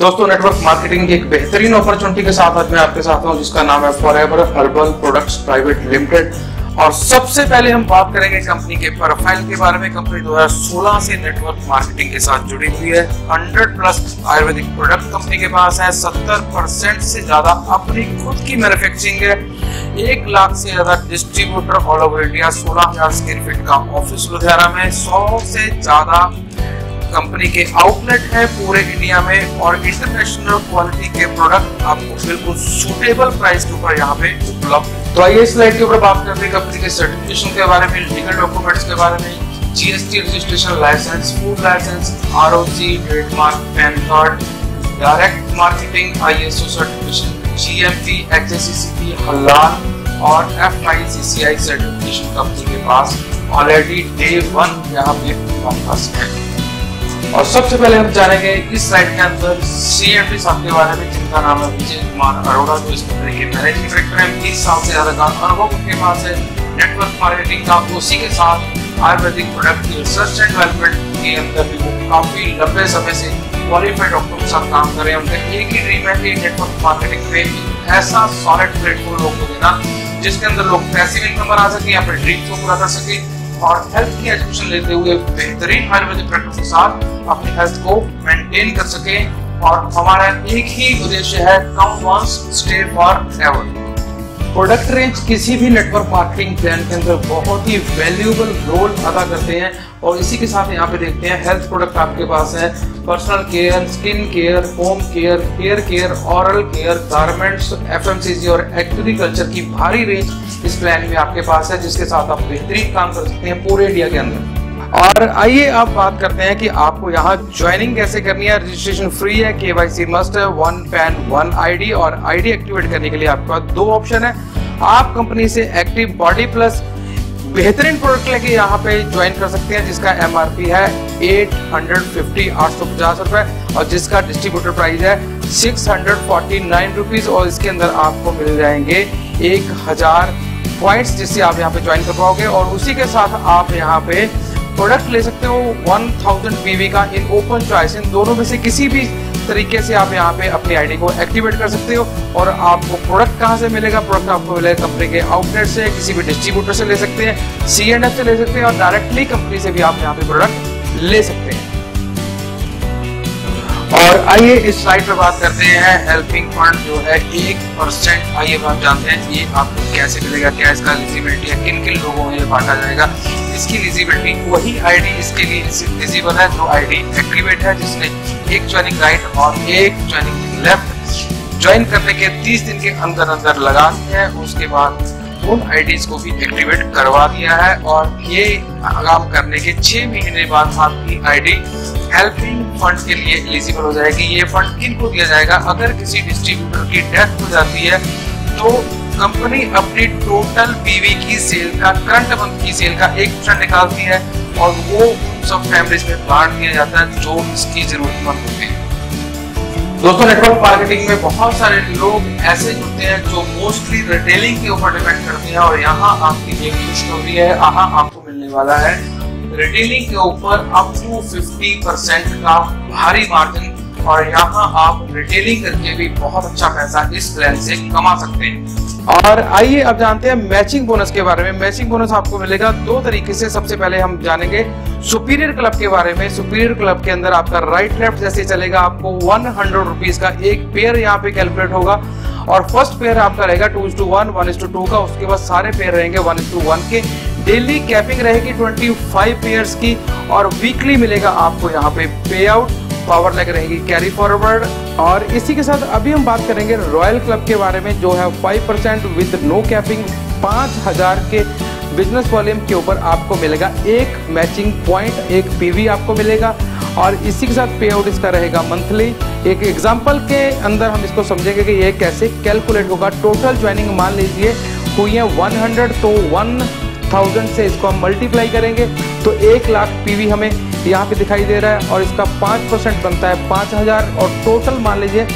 दोस्तों, network marketing की एक बेहतरीन अपॉर्चुनिटी के साथ आज मैं आपके साथ हूं, जिसका नाम है forever herbal products private limited. और सबसे पहले हम बात करेंगे कंपनी के प्रोफाइल के बारे में। कंपनी 2016 से नेटवर्क मार्केटिंग के साथ जुड़ी हुई है। 100+ आयुर्वेदिक प्रोडक्ट कंपनी के पास है। 70% से ज्यादा अपनी खुद की मैन्युफैक्चरिंग है। 1 लाख से ज्यादा distributor all over India. 16,000 square feet का ऑफिस लुधियाना में। 100 से ज्यादा कंपनी के आउटलेट है पूरे इंडिया में। और इंटरनेशनल क्वालिटी के प्रोडक्ट आपको बिल्कुल सूटेबल प्राइस के ऊपर यहाँ पे उपलब्ध। तो आइए स्लाइड के ऊपर बात करते हैं कंपनी के सर्टिफिकेशन के बारे में, लीगल डॉक्यूमेंट्स के बारे में, GST registration, licence, food licence, ROC, trademark, PAN card, direct marketing, ISO certification, GMP, HSCCP, हलाल और एफआईसीसीआई सर्टिफिकेशन कंपनी के पास ऑलरेडी डे 1 यहाँ पे पास है। और सबसे पहले हम जानेंगे इस स्लाइड के अंदर सीएमडी साहब के बारे में, जिनका नाम है विजय कुमार अरोड़ा, जो इस कंपनी के मैनेजिंग डायरेक्टर हैं। 20 साल से ज्यादा का अनुभव उनके पास है नेटवर्क मार्केटिंग का। उसी के साथ आयुर्वेदिक प्रोडक्ट की रिसर्च एंड डेवलपमेंट के अंदर भी वो काफी लंबे समय से क्वालिफाइड डॉक्टर के साथ काम कर रहे हैं। उनका एक ही ड्रीम है कि नेटवर्क मार्केटिंग पे ऐसा सॉलिड प्लेटफॉर्म लोगों को देना जिसके अंदर लोग पैसिव इनकम बना सके, अपने ड्रीम को पूरा कर सके और हेल्थ की एजुकेशन लेते हुए बेहतरीन आयुर्वेदिक प्रोडक्ट के साथ अपनी हेल्थ को मेंटेन कर सके। और हमारा एक ही उद्देश्य है, come once stay for ever. Product range किसी भी नेटवर्क मार्केटिंग प्लान के अंदर बहुत ही वैल्यूएबल रोल अदा करते हैं। और इसी के साथ यहाँ पे देखते हैं हेल्थ प्रोडक्ट आपके पास है। Personal care, skin care, home care, hair care, oral care, garments, FMCG और एग्रीकल्चर की भारी रेंज इस प्लान में आपके पास है, जिसके साथ आप बेहतरीन काम कर सकते हैं पूरे इंडिया के अंदर। और आइए आप बात करते हैं कि आपको यहाँ ज्वाइनिंग कैसे करनी है। रजिस्ट्रेशन फ्री है, केवाईसी मस्ट है, 1 पैन 1 आईडी। और आईडी एक्टिवेट करने के लिए आपके पास 2 ऑप्शन है। आप कंपनी से एक्टिव बॉडी प्लस बेहतरीन प्रोडक्ट लेके यहाँ पे ज्वाइन कर सकते हैं, जिसका एमआरपी है 850 रुपए और जिसका डिस्ट्रीब्यूटर प्राइस है 649 रुपीज। और इसके अंदर आपको मिल जाएंगे 1000 पॉइंट्स, जिससे आप यहाँ पे ज्वाइन कर पाओगे। और उसी के साथ आप यहाँ पे प्रोडक्ट ले सकते हो 1000 पीवी का इन ओपन चॉइस। इन दोनों में से किसी भी तरीके से आप यहाँ पे अपनी आईडी को एक्टिवेट कर सकते हो। और आपको प्रोडक्ट कहाँ से मिलेगा? प्रोडक्ट आपको मिलेगा कंपनी के आउटलेट से, किसी भी डिस्ट्रीब्यूटर से ले सकते हैं, C&F से ले सकते हैं और डायरेक्टली कंपनी से भी आप यहाँ पे प्रोडक्ट ले सकते हैं। और आइए इस स्लाइड पर बात करते हैं हेल्पिंग फंड जो है 1%। आइए बात जानते हैं ये आपको कैसे मिलेगा, क्या इसका एलिजिबिलिटी है, किन किन लोगों में ये बांटा जाएगा। इसकी एलिजिबिलिटी वही आईडी इसके लिए एलिजिबल है जो आईडी एक्टिवेट है, जिसने एक ज्वाइनिंग राइट और एक ज्वाइनिंग लेफ्ट ज्वाइन करने के 30 दिन के अंदर अंदर लगा दिया है। उसके बाद उन आईडीज को भी एक्टिवेट करवा दिया है। और ये काम करने के 6 महीने बाद आपकी आईडी हेल्पिंग फंड के लिए एलिजिबल हो जाएगी। ये फंड किनको दिया जाएगा? अगर किसी डिस्ट्रीब्यूटर की डेथ हो जाती है तो कंपनी अपनी टोटल पीवी की सेल का, करंट मंथ की सेल का 1% निकालती है और वो सब फैमिलीज में बांट दिया जाता है जो इसकी जरूरतमंद होते हैं। दोस्तों, नेटवर्क मार्केटिंग में बहुत सारे लोग ऐसे जुड़ते हैं जो मोस्टली रिटेलिंग के ऊपर डिपेंड करते हैं। और यहाँ आपकी एक खुशखबरी है, यहाँ आपको मिलने वाला है रिटेलिंग के ऊपर अप टू 50% का भारी मार्जिन। और यहाँ आप रिटेलिंग करके भी बहुत अच्छा पैसा इस प्लान से कमा सकते हैं। और आइए अब जानते हैं मैचिंग बोनस के बारे में। मैचिंग बोनस आपको मिलेगा 2 तरीके से। सबसे पहले हम जानेंगे सुपीरियर क्लब के बारे में। सुपीरियर क्लब के अंदर आपका राइट लेफ्ट जैसे चलेगा, आपको 100 रुपीज का एक पेयर यहाँ पे कैलकुलेट होगा। और फर्स्ट पेयर आपका रहेगा 2:1, 1:2 का। उसके बाद सारे पेयर रहेंगे 1:1 के। डेली कैपिंग रहेगी 25 पेयर्स की। और वीकली मिलेगा आपको यहाँ पे पे आउट। पावर लैग रहेगी कैरी फॉरवर्ड। और इसी के साथ अभी हम बात करेंगे रॉयल क्लब के बारे में, जो है 5% विद नो कैपिंग। 5000 के बिजनेस वॉल्यूम के ऊपर आपको मिलेगा एक मैचिंग पॉइंट, एक पीवी आपको मिलेगा। और इसी के साथ पे आउट इसका रहेगा मंथली। एक एग्जांपल के अंदर हम इसको समझेंगे कि ये कैसे कैलकुलेट होगा। टोटल ज्वाइनिंग मान लीजिए हुई है 100, तो 1000 से इसको हम मल्टीप्लाई करेंगे तो 1 लाख पीवी हमें यहाँ पे दिखाई दे रहा है। और इसका 5% बनता है 5000। और टोटल मान लीजिए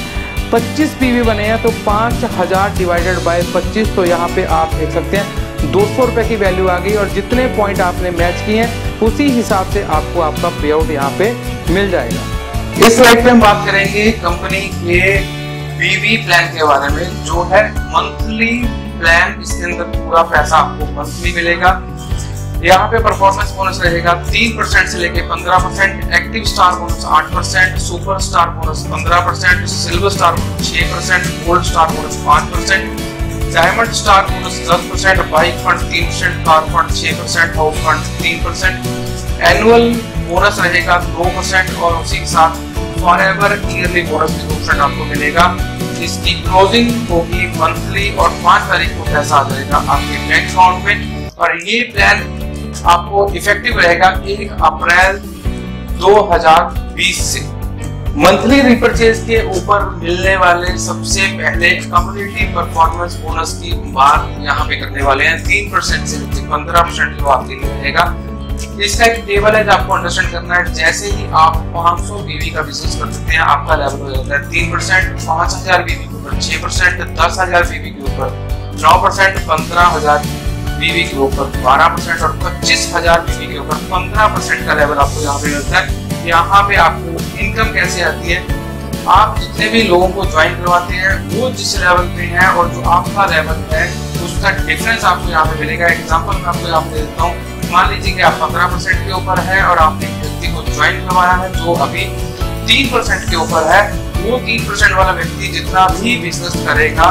25 पीवी बने हैं तो 5000 डिवाइडेड बाय 25। तो यहाँ पे आप देख सकते हैं 200 रुपये की वैल्यू आ गई। और जितने पॉइंट आपने मैच किए हैं उसी हिसाब से आपको आपका पे आउट यहाँ पे मिल जाएगा। इस स्लाइड पे हम बात करेंगे कंपनी के बीवी प्लान के बारे में, जो है मंथली प्लान। इसके अंदर पूरा पैसा आपको मंथली मिलेगा। यहाँ पे परफॉर्मेंस बोनस रहेगा 3% से लेके 15%, active star bonus 8%, super star bonus 15%, silver star bonus 6%, gold star bonus 5%, diamond star bonus 10%, bike fund 3%, car fund 6%, house fund 3%, annual bonus रहेगा 2% और उसी के साथ फॉरएवर ईयरली बोनस भी 2% आपको मिलेगा। इसकी क्लोजिंग होगी मंथली और 5 तारीख को पैसा आ जाएगा आपके बैंक अकाउंट में। और ये प्लान आपको इफेक्टिव रहेगा 1 अप्रैल 2020 से। मंथली रिपर्चेज के ऊपर मिलने वाले सबसे पहले कम्युनिटी परफॉर्मेंस बोनस की बात यहाँ पे करने वाले हैं। 3% से 15% जो आपके लिए रहेगा। इसका एक टेबल है जो आपको अंडरस्टैंड करना है। जैसे ही आप 500 बीवी का बिजनेस कर सकते हैं, आपका लेवल हो जाता है 3%, 5000 बीवी के ऊपर 6%, 10000 बीवी के ऊपर 9%, 15000 बीवी के ऊपर 12% और 25000 बीवी के ऊपर 15% का लेवल आपको यहाँ पे मिलता है। यहाँ पे आपको इनकम कैसे आती है, आप जितने भी लोगों को ज्वाइन करवाते हैं वो जिस लेवल पे है और जो आपका लेवल है उसका डिफरेंस आपको यहाँ पे मिलेगा। एग्जाम्पल मैं आपको यहाँ पे दे देता हूँ। मान लीजिए कि आप 15% के ऊपर है और आपने एक व्यक्ति को ज्वाइन करवाया है जो अभी 3% के ऊपर है। वो 3% वाला व्यक्ति जितना भी बिजनेस करेगा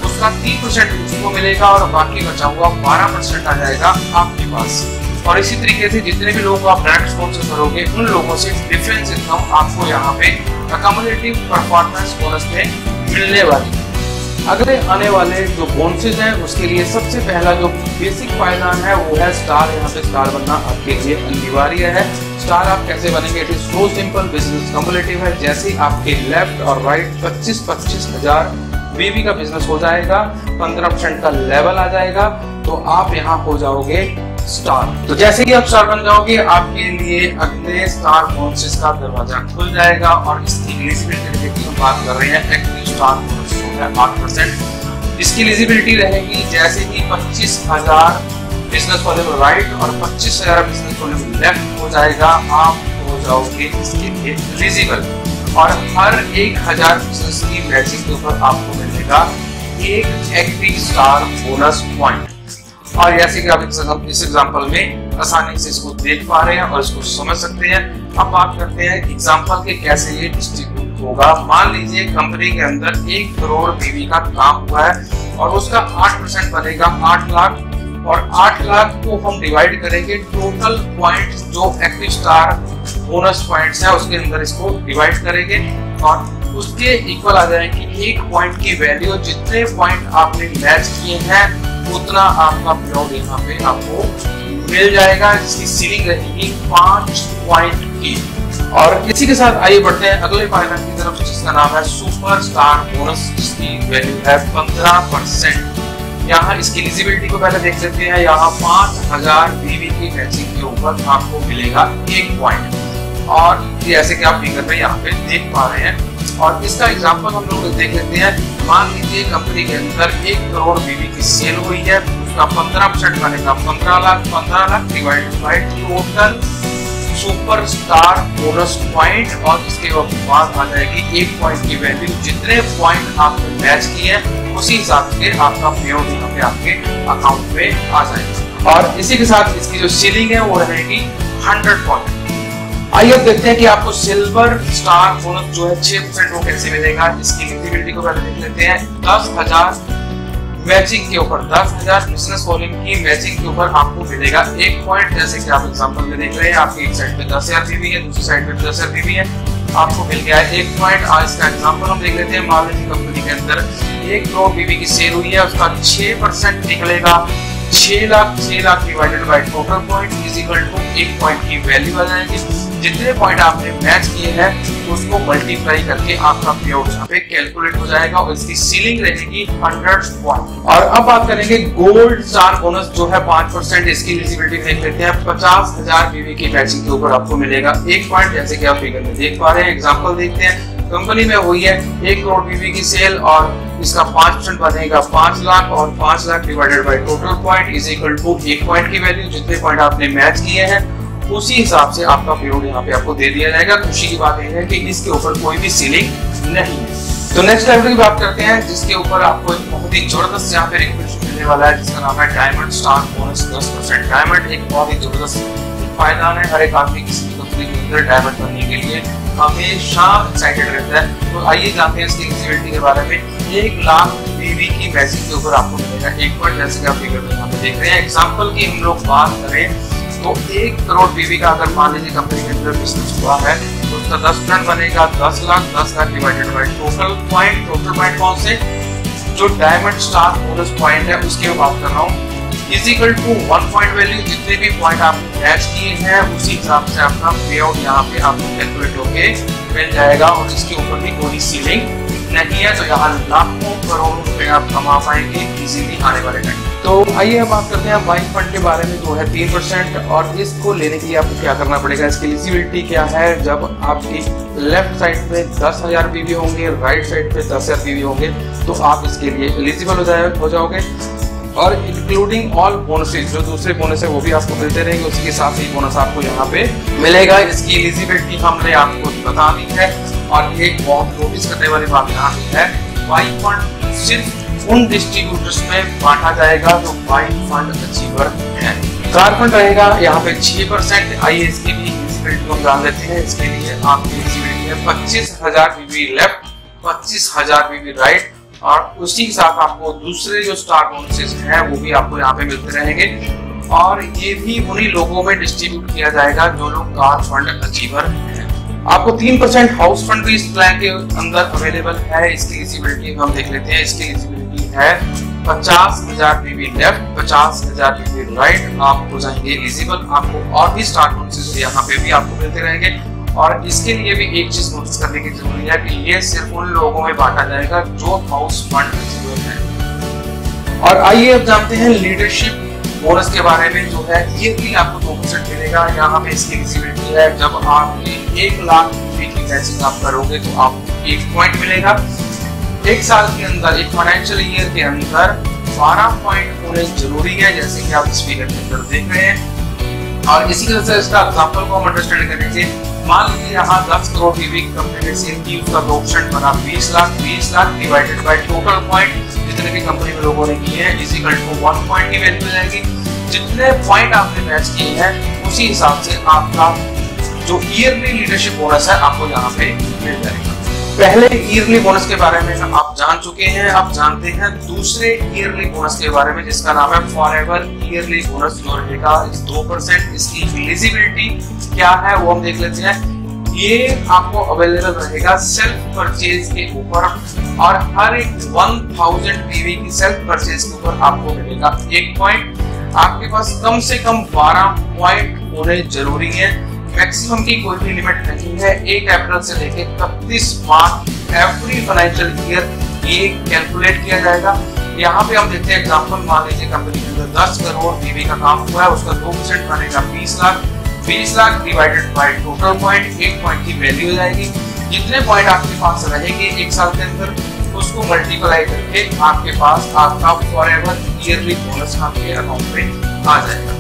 उसका 3% उसको मिलेगा और बाकी बचा हुआ 12% आ जाएगा आपके पास। और इसी तरीके से जितने भी लोगों को आप डायरेक्ट स्पॉन्सर करोगे उन लोगों से डिफरेंस इनकम आपको यहाँ पे कम्युनिटी परफॉर्मेंस बोनस में मिलने वाली। अगले आने वाले जो बोनसेस हैं उसके लिए सबसे पहला जो बेसिक फायदा है वो है स्टार। यहाँ पे स्टार बनना आपके लिए अनिवार्य है। स्टार आप कैसे बनेंगे, it is so simple. Business cumulative है। जैसे ही आपके लेफ्ट और राइट 25-25 हजार बीवी का बिजनेस हो जाएगा, 15% का लेवल आ जाएगा, तो आप यहाँ हो जाओगे स्टार। तो जैसे ही आप स्टार बन जाओगे आपके लिए अगले स्टार बोनसेस का दरवाजा खुल जाएगा। और इसकी एलिजिबिलिटी की हम बात कर रहे हैं, एक्टिव स्टार बोनस जो है 8%। इसकी एलिजिबिलिटी रहेगी जैसे ही 25000 बिजनेस वॉल्यूम राइट और 25000 बिजनेस वॉल्यूम लेफ्ट हो जाएगा, आप हो जाओगे इसके लिए एलिजिबल। और हर 1000 बिजनेस की मैचिंग के ऊपर आपको मिलेगा एक एक्टिव स्टार बोनस पॉइंट। और जैसे कि आप इस एग्जांपल में आसानी से इसको देख पा रहे हैं और इसको समझ सकते हैं। अब बात करते हैं एग्जांपल के कैसे ये डिस्ट्रीब्यूट होगा। मान लीजिए कंपनी के अंदर 1 करोड़ बीवी का काम हुआ है और उसका 8% बनेगा 8 लाख। और 8 लाख को हम डिवाइड करेंगे टोटल पॉइंट जो एक्टिव स्टार बोनस पॉइंट्स है उसके अंदर इसको डिवाइड करेंगे और उसके इक्वल आ जाएगी 1 पॉइंट की वैल्यू। जितने पॉइंट आपने मैच किए हैं उतना आपका पेआउट यहाँ पे आपको मिल जाएगा, जिसकी सीलिंग रहेगी 5 पॉइंट की। और इसी के साथ आइए बढ़ते हैं अगले फायदा की तरफ, जिसका नाम है सुपर स्टार बोनस, जिसकी वैल्यू है 15%। यहाँ इसकी एलिजिबिलिटी को पहले देख लेते हैं। यहाँ 5000 बीवी की मैचिंग के ऊपर आपको मिलेगा 1 पॉइंट। और जैसे कि आप फिगर में यहाँ पे देख पा रहे हैं और इसका एग्जांपल हम लोग देख लेते हैं। मान लीजिए कंपनी के अंदर 1 करोड़ बीवी की सेल हुई है, उसका 15% बनेगा 15 lakh divided by total super star bonus point और इसके बाद आ जाएगी 1 पॉइंट की वैल्यू। जितने पॉइंट आपने मैच किए हैं उसी हिसाब से आपका पेआउट यहाँ पे आपके अकाउंट पे आ जाएगा। और इसी के साथ इसकी जो सीलिंग है वो रहेगी 100 पॉइंट। आइए देखते हैं कि आपको सिल्वर स्टार बोनस जो है 6% वो कैसे मिलेगा। इसकी एलिजिबिलिटी को पहले देख लेते हैं। 10,000 मैचिंग के ऊपर 10,000 बिजनेस वॉल्यूम की मैचिंग के ऊपर आपको मिलेगा 1 पॉइंट। जैसे कि आप एग्जांपल में देख रहे हैं, आपकी एक साइड पे 10,000 बीवी है, दूसरी साइड पे 10,000 बीवी है, आपको मिल गया है 1 पॉइंट। आज इसका एग्जांपल हम देख लेते हैं। मान लीजिए कंपनी के अंदर 1 करोड़ बीवी की सेल हुई है, उसका 6% निकलेगा 6 lakh divided by total point is equal to 1 point की वैल्यू आ जाएगी। जितने पॉइंट आपने मैच किए हैं उसको मल्टीप्लाई करके आपका पेआउट यहाँ पे कैलकुलेट हो जाएगा और इसकी सीलिंग रहेगी 100 पॉइंट। और अब बात करेंगे गोल्ड स्टार बोनस जो है 5%। इसकी एलिजिबिलिटी देख लेते हैं। 50,000 बीवी की मैचिंग के ऊपर आपको मिलेगा 1 पॉइंट। जैसे कि आप फिगर में देख पा रहे हैं, एग्जांपल देखते हैं। कंपनी में हुई है 1 करोड़ बीवी की सेल और इसका 5% बनेगा 5 लाख और 5 lakh divided by total point is equal to 1 point की वैल्यू। जितने पॉइंट आपने मैच किए हैं उसी हिसाब से आपका पेलोड यहाँ पे आपको दे दिया जाएगा। खुशी की बात यह है कि इसके ऊपर कोई भी सीलिंग नहीं है। तो नेक्स्ट लेवल की बात करते हैं, जिसके ऊपर आपको एक बहुत ही जबरदस्त यहाँ पे रिकॉग्निशन मिलने वाला है, जिसका नाम है डायमंड स्टार बोनस 10%। डायमंड एक बहुत ही जबरदस्त फायदा है, हर एक आदमी किसी भी कंपनी के अंदर डायमंड बनने के लिए हमेशा एक्साइटेड रहता है। तो आइए जानते हैं इसकी एलिजिबिलिटी के बारे में। 1 लाख बीवी की मैचिंग के ऊपर आपको मिलेगा 1 जैसे कि आप फिगर यहाँ पे देख रहे हैं। एग्जाम्पल की हम लोग बात करें तो 1 करोड़ बीवी का अगर मान लीजिए कंपनी के अंदर बिजनेस हुआ है तो उसका 10% बनेगा 10 lakh. 10 lakh divided by total point कौन से, जो डायमंड स्टार बोनस पॉइंट है उसकी मैं बात कर रहा हूँ, is equal to 1 point value. जितने भी पॉइंट आपने मैच किए हैं उसी हिसाब से आपका पे आउट यहाँ पे आपको कैलकुलेट होके मिल जाएगा, और इसके ऊपर भी कोई सीलिंग नहीं है। तो यहाँ लाखों करोड़ों रुपए आप कमा पाएंगे इजीली आने वाले टाइम। तो आइए हम बात करते हैं बाइक फंड के बारे में, जो है 3%, और इसको लेने के लिए आपको क्या करना पड़ेगा, इसकी एलिजिबिलिटी क्या है। जब आपकी लेफ्ट साइड पे 10,000 बीवी होंगे, राइट साइड पे 10,000 बीवी होंगे, तो आप इसके लिए एलिजिबल हो जाओगे। और इंक्लूडिंग ऑल बोनसेस, जो दूसरे बोनस है वो भी आपको मिलते रहेंगे, उसके साथ ही बोनस आपको यहाँ पे मिलेगा। इसकी एलिजिबिलिटी हमने आपको बता दी है। और एक बहुत नोटिस करने वाली बात यहाँ पे है, बाइक फंड सिर्फ उन डिस्ट्रीब्यूटर्स में बांटा जाएगा जो बाइक फंड अचीवर है। कार फंड रहेगा यहाँ पे 6%। आइए इसकी भी एलिजिबिलिटी हम जान लेते हैं। इसके लिए आपकी एलिजिबिलिटी है 25,000 बीवी लेफ्ट, 25,000 बीवी राइट, और उसी के साथ आपको दूसरे जो स्टार बोनसेस हैं वो भी आपको यहाँ पे मिलते रहेंगे। और ये भी उन्हीं लोगों में डिस्ट्रीब्यूट किया जाएगा जो लोग कार फंड अचीवर हैं। आपको 3% हाउस फंड भी इस प्लान के अंदर अवेलेबल है। इसकी एलिजिबिलिटी हम देख लेते हैं। इसकी एलिजिबिलिटी है 50,000 बीवी लेफ्ट, 50,000 बीवी राइट, आप हो जाएंगे एलिजिबल। आपको और भी स्टार बोनसेस यहाँ पे भी आपको मिलते रहेंगे। और इसके लिए भी एक चीज नोटिस करने की जरूरी है कि ये सिर्फ उन लोगों में बांटा जाएगा जो हाउस फंड अचीवर है। और आइए अब जानते हैं लीडरशिप बोनस के बारे में, जो है ईयरली आपको 2% मिलेगा। यहाँ पे इसकी एलिजिबिलिटी है, जब आप 1 लाख की मैचिंग आप करोगे तो आपको 1 पॉइंट मिलेगा। 1 साल के अंदर, एक फाइनेंशियल ईयर के अंदर 12 पॉइंट होने जरूरी है, जैसे कि आप इस फिगर के अंदर देख रहे हैं। और इसी तरह से इसका एग्जांपल को हम अंडरस्टैंड करेंगे। मान लीजिए यहाँ 10 करोड़ बीवी की कंपनी ने सेल की, उसका 2% बना 20 lakh. 20 lakh divided by total point जितने भी कंपनी में लोगों ने किए हैं इज इक्वल टू 1 पॉइंट की वैल्यू मिल जाएगी। जितने पॉइंट आपने मैच किए हैं उसी हिसाब से आपका जो ईयरली लीडरशिप बोनस है आपको यहाँ पे मिल जाएगा। पहले ईयरली बोनस के बारे में आप जान चुके हैं। अब जानते हैं दूसरे ईयरली बोनस के बारे में, जिसका नाम है फॉरएवर ईयरली बोनस, जो रहेगा 2%। इसकी एलिजिबिलिटी क्या है वो हम देख लेते हैं। ये आपको अवेलेबल रहेगा सेल्फ परचेज के ऊपर, और हर एक 1000 बीवी की सेल्फ परचेज के ऊपर आपको मिलेगा 1 पॉइंट। आपके पास कम से कम 12 पॉइंट होने जरूरी है। मैक्सिमम की कोई भी लिमिट नहीं है। 1 अप्रैल से लेके 31 मार्च एवरी फाइनेंशियल ईयर ये कैलकुलेट किया जाएगा। यहाँ पे हम देखते हैं एग्जांपल, मान लीजिए कंपनी के अंदर 10 करोड़ बीवी का काम हुआ है, उसका 2% बनेगा 20 lakh. 20 lakh divided by total point, 1 point की वैल्यू हो जाएगी। जितने पॉइंट आपके पास रहेंगे 1 साल के अंदर उसको मल्टीप्लाई करके आपके पास आपका फॉरएवर ईयरली बोनस आपके अकाउंट में आ जाएगा।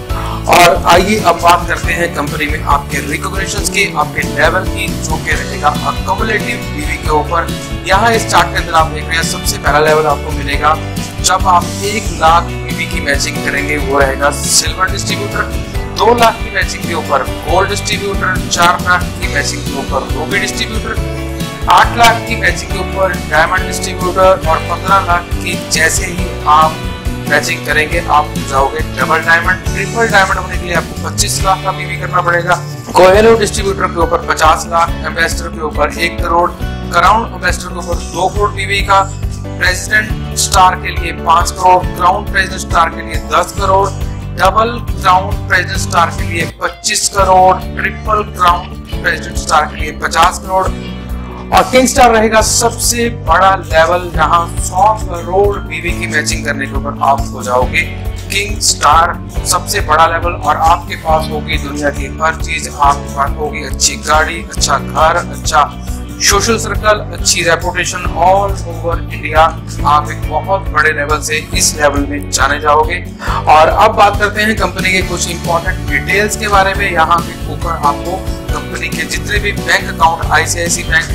और आइए अब बात करते हैं कंपनी में आपके रिकॉग्निशंस की, आपके लेवल की, जो कि रहेगा अक्युमुलेटिव बीवी के ऊपर। यहाँ इस चार्ट के अंदर आप देख रहे हैं सबसे पहला लेवल आपको मिलेगा जब आप 1 लाख बीवी की मैचिंग करेंगे, वो रहेगा सिल्वर डिस्ट्रीब्यूटर। 2 लाख की मैचिंग के ऊपर गोल्ड डिस्ट्रीब्यूटर, 4 लाख की मैचिंग के ऊपर रूबी डिस्ट्रीब्यूटर, 8 लाख की मैचिंग के ऊपर डायमंड डिस्ट्रीब्यूटर, और 15 लाख की जैसे ही आप मैचिंग करेंगे आप जाओगे डबल डायमंड। ट्रिपल डायमंड होने के लिए आपको 25 लाख का बीवी करना पड़ेगा। कोहेलो डिस्ट्रीब्यूटर के ऊपर 50 लाख, एम्बेसडर के ऊपर 1 करोड़, क्राउन एम्बेसडर के ऊपर 2 करोड़ बीवी का, प्रेसिडेंट स्टार के लिए 5 करोड़, क्राउन प्रेसिडेंट स्टार के लिए 10 crore, double crown president star के लिए 25 crore, triple crown president star के लिए 50 करोड़, और किंग स्टार रहेगा सबसे बड़ा लेवल, जहां 100 करोड़ बीवी की मैचिंग करने के ऊपर आप हो जाओगे किंग स्टार, सबसे बड़ा लेवल। और आपके पास होगी दुनिया की हर चीज, आपके पास होगी अच्छी गाड़ी, अच्छा घर, अच्छा सोशल सर्कल, अच्छी रेपुटेशन ऑल ओवर इंडिया। आप एक बहुत बड़े लेवल से इस लेवल में जाने जाओगे। और अब बात करते हैं कंपनी के कुछ इंपॉर्टेंट डिटेल्स के बारे में। यहाँ पे ऊपर आपको कंपनी के जितने भी bank account, ICICI bank,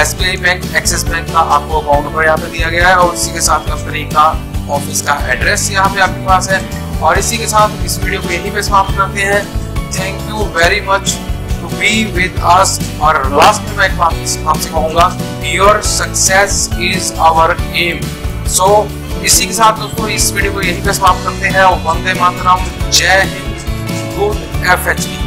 SBI bank, axis bank का आपको अकाउंट नंबर यहाँ पे दिया गया है और इसी के साथ कंपनी का ऑफिस का एड्रेस यहाँ पे आपके पास है। और इसी के साथ इस वीडियो को यहीं पे समाप्त करते हैं। Thank you very much to be with us. और लास्ट में मैं आपसे कहूंगा, your success is our aim. So इसी के साथ दोस्तों इस वीडियो को यहीं पे समाप्त करते हैं। वंदे मातरम, जय हिंद, गुड FHP।